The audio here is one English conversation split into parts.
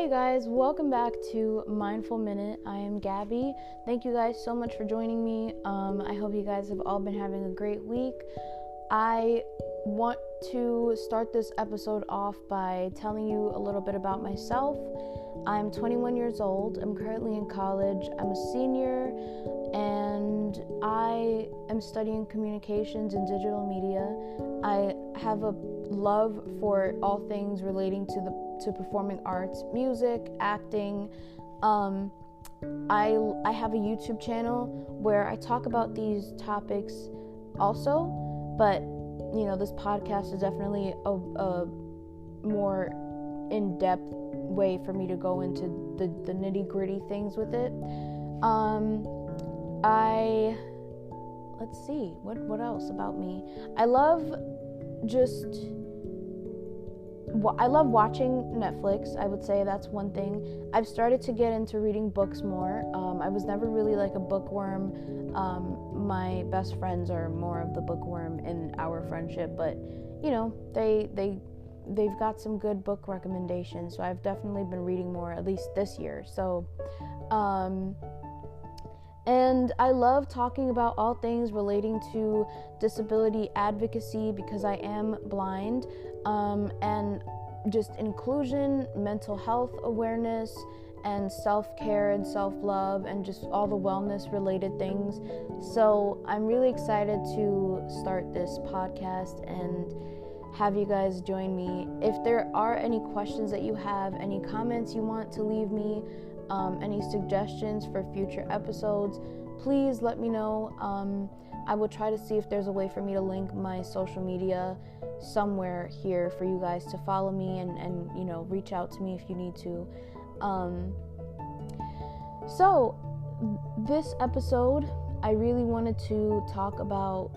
Hey guys, welcome back to Mindful Minute. I am Gabby. Thank you guys so much for joining me. I hope you guys have all been having a great week. I want to start this episode off by telling you a little bit about myself. I'm 21 years old. I'm currently in college. I'm a senior and I am studying communications and digital media. I have a love for all things relating to performing arts, music, acting. I have a YouTube channel where I talk about these topics also, but this podcast is definitely a more in-depth way for me to go into the nitty-gritty things with it. Let's see, what else about me? I love watching Netflix. I would say that's one thing. I've started to get into reading books more. I was never really like a bookworm. My best friends are more of the bookworm in our friendship, but they've got some good book recommendations. So I've definitely been reading more, at least this year. So, and I love talking about all things relating to disability advocacy because I am blind, and just inclusion, mental health awareness, and self-care and self-love, and just all the wellness-related things. So I'm really excited to start this podcast and have you guys join me. If there are any questions that you have, any comments you want to leave me, any suggestions for future episodes, please let me know. I will try to see if there's a way for me to link my social media somewhere here for you guys to follow me and reach out to me if you need to. So this episode, I really wanted to talk about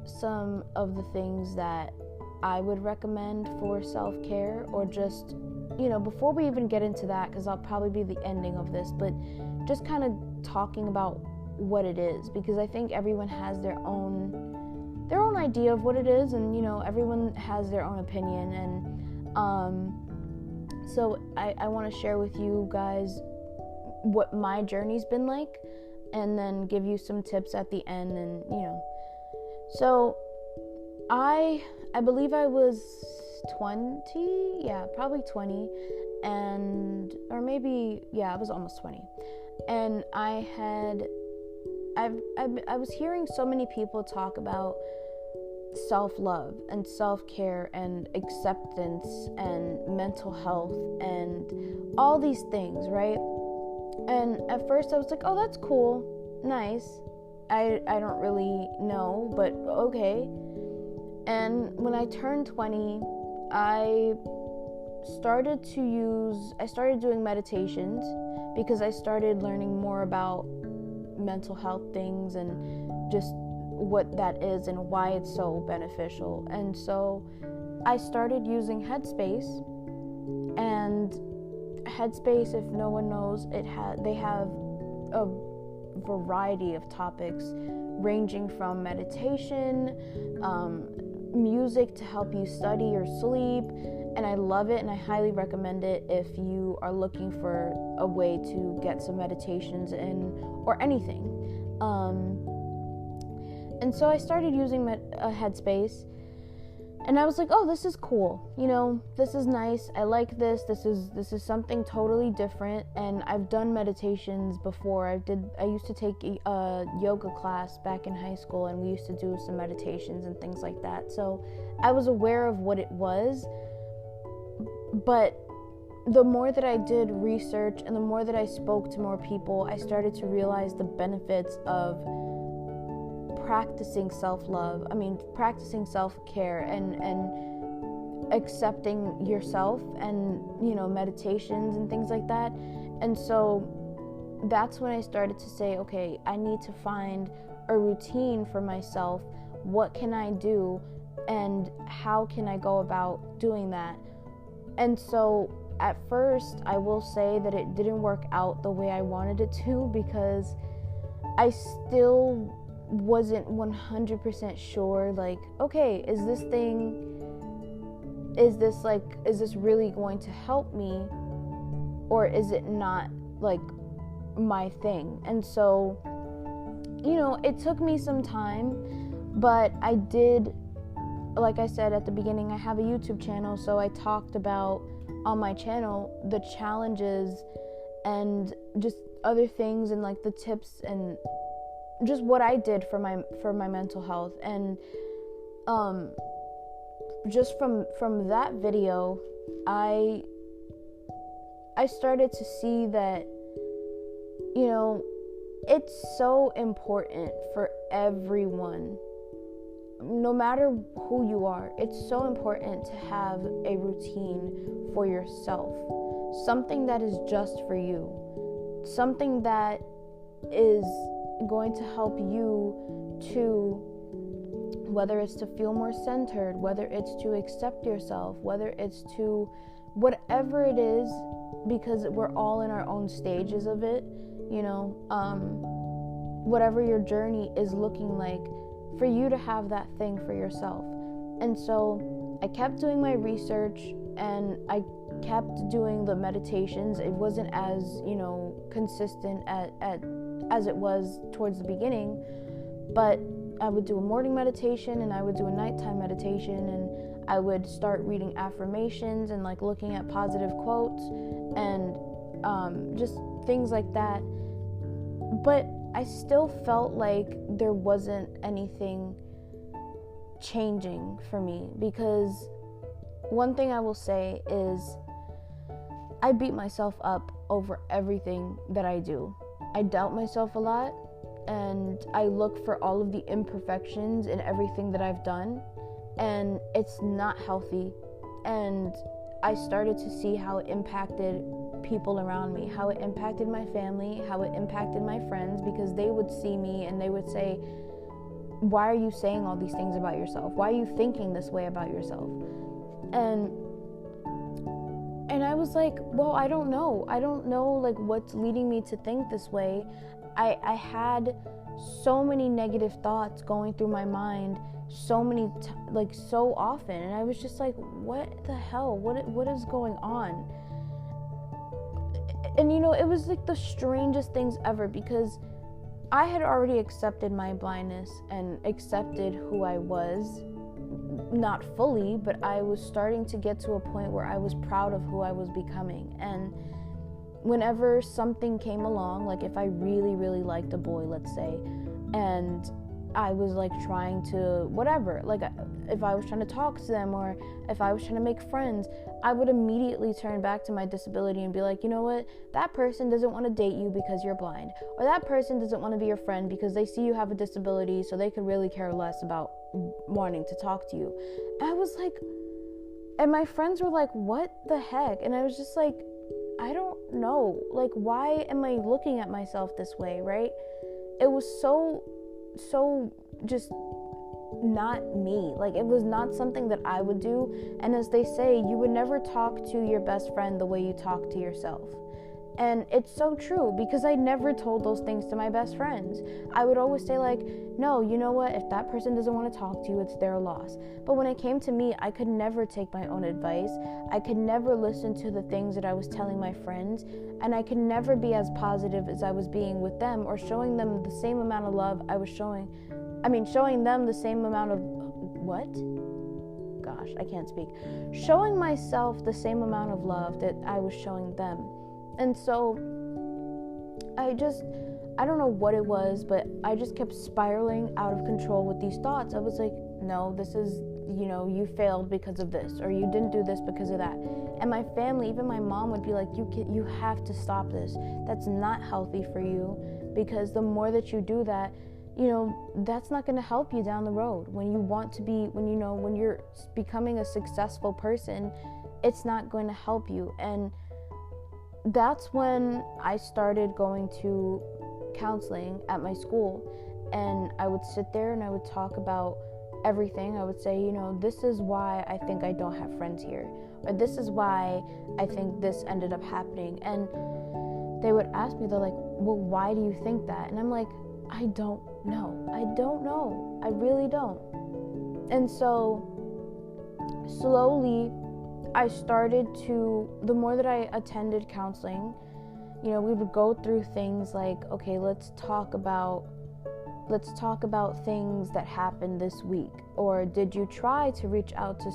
some of the things that I would recommend for self-care, or just before we even get into that, because I'll probably be the ending of this, but just kind of talking about what it is, because I think everyone has their own idea of what it is, and everyone has their own opinion, and so I want to share with you guys what my journey's been like, and then give you some tips at the end. And so I believe I was 20, probably 20, or maybe, I was almost 20, and I was hearing so many people talk about self-love and self-care and acceptance and mental health and all these things, right? And at first I was like, oh, that's cool, nice. I don't really know, but okay. And when I turned 20, I started doing meditations because I started learning more about mental health things and just what that is and why it's so beneficial. And so I started using Headspace, and Headspace, if no one knows, they have a variety of topics ranging from meditation, music to help you study or sleep, and I love it and I highly recommend it if you are looking for a way to get some meditations in, or anything. And so I started using Headspace, and I was like, oh, this is cool, this is nice, I like this is something totally different. And I've done meditations before. I used to take a yoga class back in high school, and we used to do some meditations and things like that, so I was aware of what it was. But the more that I did research and the more that I spoke to more people, I started to realize the benefits of practicing self-love, practicing self-care and accepting yourself, and meditations and things like that. And so that's when I started to say, okay, I need to find a routine for myself. What can I do, and how can I go about doing that? And so at first, I will say that it didn't work out the way I wanted it to, because I still wasn't 100% sure, like, okay, is this really going to help me, or is it not like my thing? And so, you know, it took me some time, but I did, like I said at the beginning, I have a YouTube channel, so I talked about on my channel the challenges and just other things and like the tips and just what I did for my mental health. And just from that video, I started to see that, you know, it's so important for everyone, no matter who you are. It's so important to have a routine for yourself, something that is just for you, something that is going to help you to, whether it's to feel more centered, whether it's to accept yourself, whether it's to whatever it is, because we're all in our own stages of it, you know, whatever your journey is looking like, for you to have that thing for yourself. And so I kept doing my research and I kept doing the meditations. It wasn't as, you know, consistent as it was towards the beginning, but I would do a morning meditation and I would do a nighttime meditation, and I would start reading affirmations and like looking at positive quotes and just things like that. But I still felt like there wasn't anything changing for me, because one thing I will say is I beat myself up over everything that I do. I doubt myself a lot, and I look for all of the imperfections in everything that I've done, and it's not healthy. And I started to see how it impacted people around me, how it impacted my family, how it impacted my friends, because they would see me and they would say, why are you saying all these things about yourself? Why are you thinking this way about yourself? And I was like, well, I don't know like what's leading me to think this way. I had so many negative thoughts going through my mind so often, and I was just like, what the hell, what is going on? And you know, it was like the strangest things ever, because I had already accepted my blindness and accepted who I was, not fully, but I was starting to get to a point where I was proud of who I was becoming. And whenever something came along, like if I really, really liked a boy, let's say, and I was like trying to whatever, like if I was trying to talk to them or if I was trying to make friends, I would immediately turn back to my disability and be like, you know what, that person doesn't want to date you because you're blind, or that person doesn't want to be your friend because they see you have a disability, so they could really care less about wanting to talk to you. And I was like, and my friends were like, what the heck? And I was just like, I don't know, like, why am I looking at myself this way, right? It was so just not me. Like, it was not something that I would do. And as they say, you would never talk to your best friend the way you talk to yourself. And it's so true, because I never told those things to my best friends. I would always say like, no, you know what, if that person doesn't want to talk to you, it's their loss. But when it came to me, I could never take my own advice. I could never listen to the things that I was telling my friends, and I could never be as positive as I was being with them, or showing them the same amount of love I was showing them the same amount of, I can't speak. Showing myself the same amount of love that I was showing them. And so I don't know what it was, but I just kept spiraling out of control with these thoughts. I was like, no, this is, you know, you failed because of this, or you didn't do this because of that. And my family, even my mom, would be like, you have to stop this. That's not healthy for you, because the more that you do that, you know, that's not going to help you down the road. When you're becoming a successful person, it's not going to help you. And that's when I started going to counseling at my school, and I would sit there and I would talk about everything. I would say, you know, this is why I think I don't have friends here, or this is why I think this ended up happening. And they would ask me, they're like, well, why do you think that? And I'm like, I don't know. I really don't. And so slowly I started to, the more that I attended counseling, we would go through things like, okay, let's talk about things that happened this week, or did you try to reach out to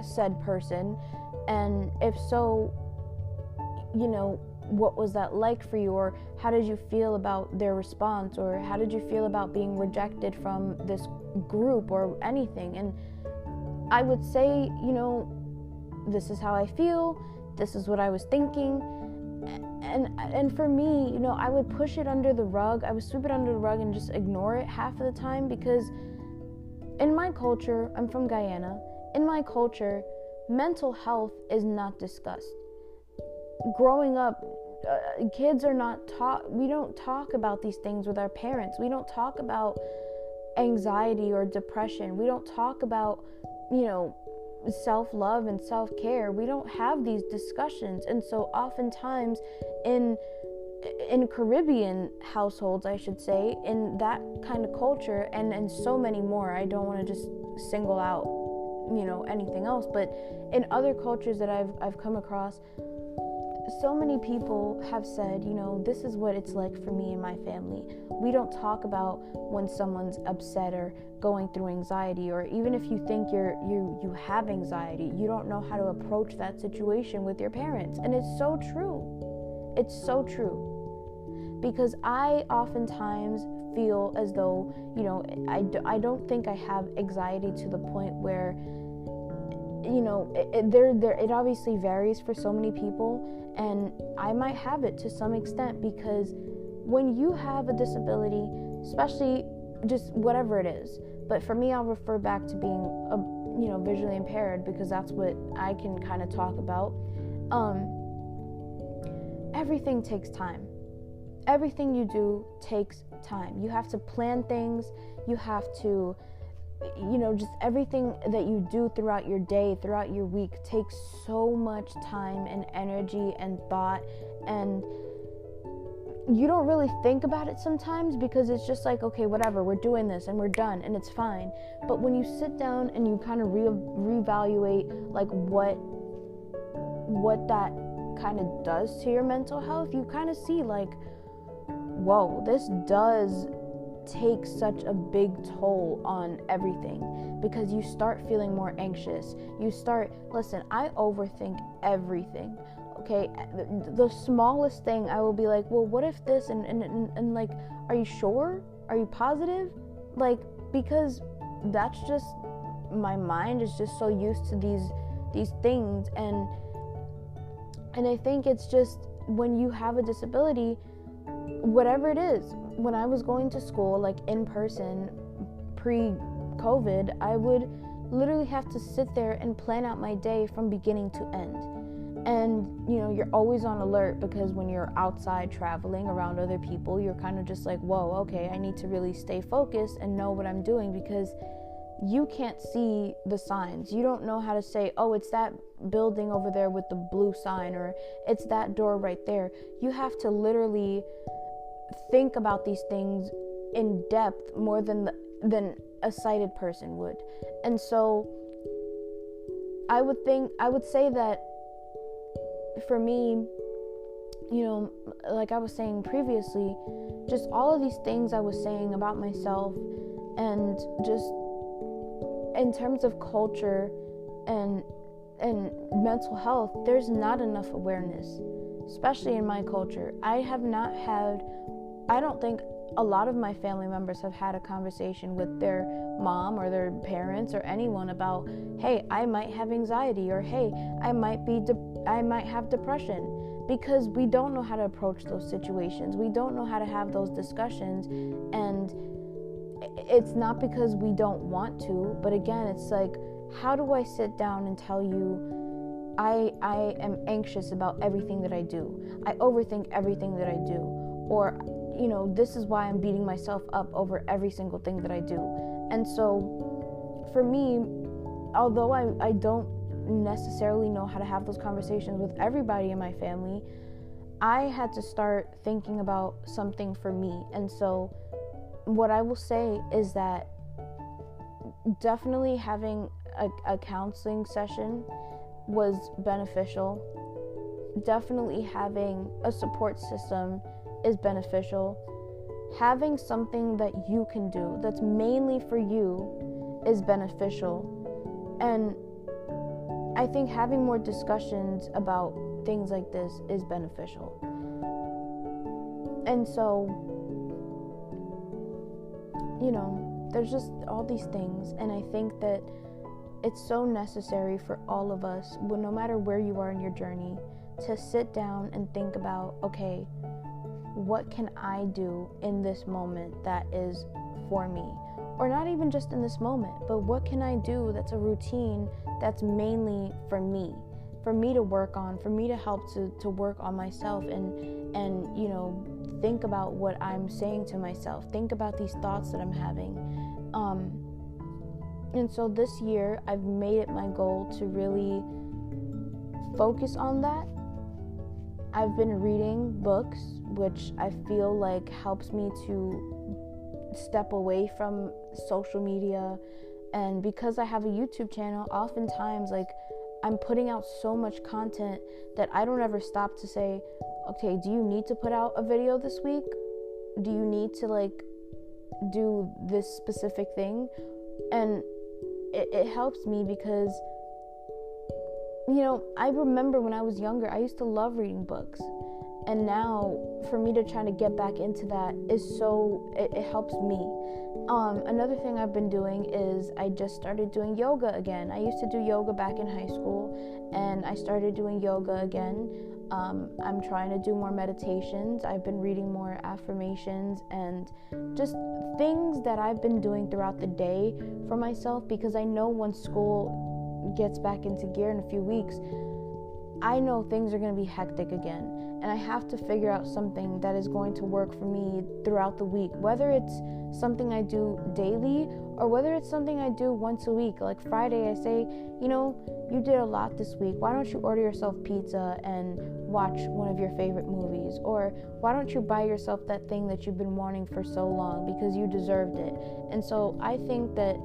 said person, and if so, what was that like for you, or how did you feel about their response, or how did you feel about being rejected from this group or anything. And I would say, this is how I feel, this is what I was thinking. And for me, I would push it under the rug. I would sweep it under the rug and just ignore it half of the time, because in my culture, I'm from Guyana, in my culture, mental health is not discussed. Growing up, kids are not taught, we don't talk about these things with our parents. We don't talk about anxiety or depression. We don't talk about, self-love and self-care. We don't have these discussions. And so oftentimes in Caribbean households, I should say, in that kind of culture, and so many more, I don't want to just single out, anything else, but in other cultures that I've come across, so many people have said, this is what it's like for me and my family. We don't talk about when someone's upset or going through anxiety, or even if you think you have anxiety, you don't know how to approach that situation with your parents. And it's so true. It's so true. Because I oftentimes feel as though, I don't think I have anxiety to the point where, it obviously varies for so many people. And I might have it to some extent, because when you have a disability, especially just whatever it is, but for me, I'll refer back to being, visually impaired, because that's what I can kind of talk about. Everything takes time. Everything you do takes time. You have to plan things. You have to, just everything that you do throughout your day, throughout your week, takes so much time and energy and thought, and you don't really think about it sometimes, because it's just like, okay, whatever, we're doing this and we're done and it's fine. But when you sit down and you kind of reevaluate like what that kind of does to your mental health, you kind of see like, whoa, this does take such a big toll on everything, because you start feeling more anxious. Listen, I overthink everything. Okay, the smallest thing, I will be like, well, what if this, and like, are you sure? Are you positive? Like, because that's just, my mind is just so used to these things, and I think it's just, when you have a disability, whatever it is, when I was going to school, like in person, pre-COVID, I would literally have to sit there and plan out my day from beginning to end. And, you're always on alert, because when you're outside traveling around other people, you're kind of just like, whoa, okay, I need to really stay focused and know what I'm doing, because you can't see the signs. You don't know how to say, oh, it's that building over there with the blue sign, or it's that door right there. You have to literally think about these things in depth more than a sighted person would. And so I would say that for me, like I was saying previously, just all of these things I was saying about myself, and just in terms of culture and mental health, there's not enough awareness, especially in my culture. I don't think a lot of my family members have had a conversation with their mom or their parents or anyone about, hey, I might have anxiety, or hey, I might have depression, because we don't know how to approach those situations. We don't know how to have those discussions, and it's not because we don't want to, but again, it's like, how do I sit down and tell you I am anxious about everything that I do, I overthink everything that I do, or this is why I'm beating myself up over every single thing that I do. And so for me, although I don't necessarily know how to have those conversations with everybody in my family, I had to start thinking about something for me. And so what I will say is that definitely having a counseling session was beneficial. Definitely having a support system is beneficial. Having something that you can do that's mainly for you is beneficial. And I think having more discussions about things like this is beneficial. And so, there's just all these things, and I think that it's so necessary for all of us, no matter where you are in your journey, to sit down and think about, okay, what can I do in this moment that is for me? Or not even just in this moment, but what can I do that's a routine that's mainly for me to work on, for me to help to work on myself and think about what I'm saying to myself, think about these thoughts that I'm having. And so this year, I've made it my goal to really focus on that. I've been reading books, which I feel like helps me to step away from social media. And because I have a YouTube channel, oftentimes, I'm putting out so much content that I don't ever stop to say, okay, do you need to put out a video this week? Do you need to do this specific thing? And it helps me because, I remember when I was younger, I used to love reading books. And now for me to try to get back into that is it helps me. Another thing I've been doing is I just started doing yoga again. I used to do yoga back in high school, and I started doing yoga again. I'm trying to do more meditations. I've been reading more affirmations and just things that I've been doing throughout the day for myself, because I know when school gets back into gear in a few weeks, I know things are going to be hectic again. And I have to figure out something that is going to work for me throughout the week, whether it's something I do daily or whether it's something I do once a week. Like Friday, I say, you did a lot this week. Why don't you order yourself pizza and watch one of your favorite movies? Or why don't you buy yourself that thing that you've been wanting for so long because you deserved it? And so I think that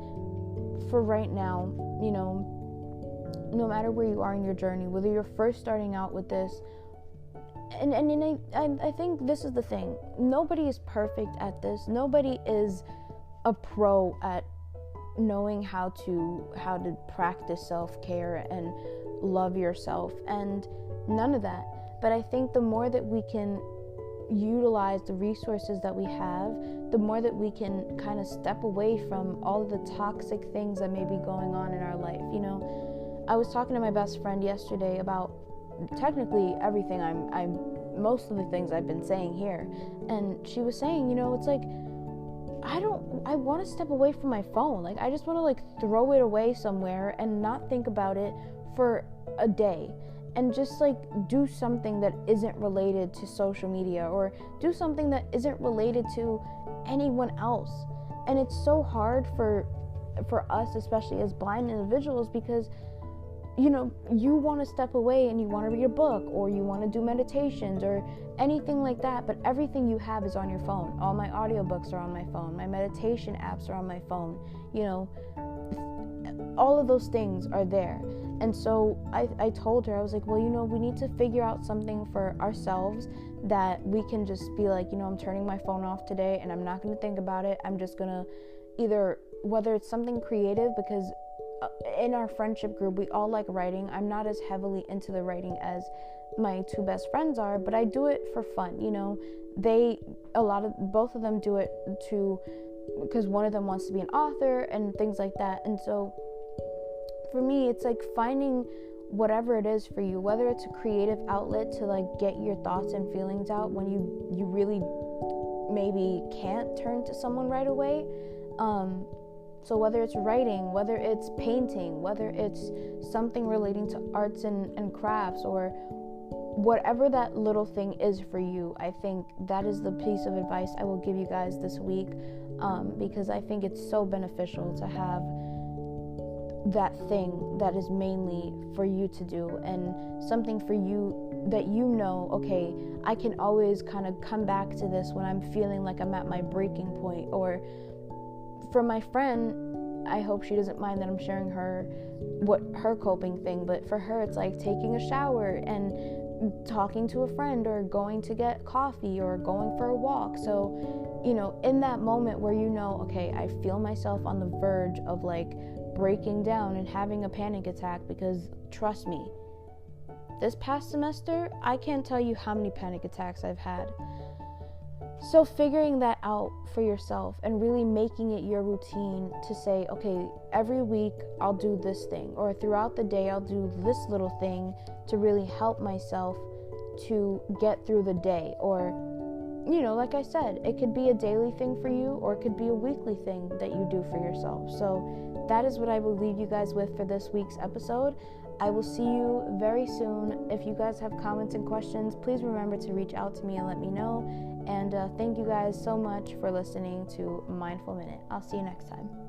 for right now, no matter where you are in your journey, whether you're first starting out with this, and I think this is the thing. Nobody is perfect at this. Nobody is a pro at knowing how to practice self-care and love yourself, and none of that. But I think the more that we can utilize the resources that we have, the more that we can kind of step away from all of the toxic things that may be going on in our life. I was talking to my best friend yesterday about technically everything I'm most of the things I've been saying here, and she was saying, it's like I want to step away from my phone. I just want to throw it away somewhere and not think about it for a day, and just do something that isn't related to social media, or do something that isn't related to anyone else. And it's so hard for us, especially as blind individuals, because you want to step away and you want to read a book, or you want to do meditations or anything like that, but everything you have is on your phone. All my audiobooks are on my phone. My meditation apps are on my phone. All of those things are there. And so I told her, I was like, well, we need to figure out something for ourselves that we can just be like, I'm turning my phone off today and I'm not going to think about it. I'm just going to either, whether it's something creative, because in our friendship group, we all like writing. I'm not as heavily into the writing as my two best friends are, but I do it for fun. Both of them do it because one of them wants to be an author and things like that. And so for me, it's finding whatever it is for you, whether it's a creative outlet to get your thoughts and feelings out when you really maybe can't turn to someone right away. So whether it's writing, whether it's painting, whether it's something relating to arts and crafts, or whatever that little thing is for you, I think that is the piece of advice I will give you guys this week, because I think it's so beneficial to have that thing that is mainly for you to do, and something for you that okay, I can always kind of come back to this when I'm feeling like I'm at my breaking point. Or for my friend, I hope she doesn't mind that I'm sharing her coping thing, but for her it's like taking a shower and talking to a friend or going to get coffee or going for a walk. So, in that moment where okay, I feel myself on the verge of like breaking down and having a panic attack, because trust me, this past semester, I can't tell you how many panic attacks I've had. So figuring that out for yourself and really making it your routine to say, okay, every week I'll do this thing, or throughout the day I'll do this little thing to really help myself to get through the day. Or, like I said, it could be a daily thing for you, or it could be a weekly thing that you do for yourself. So that is what I will leave you guys with for this week's episode. I will see you very soon. If you guys have comments and questions, please remember to reach out to me and let me know. And thank you guys so much for listening to Mindful Minute. I'll see you next time.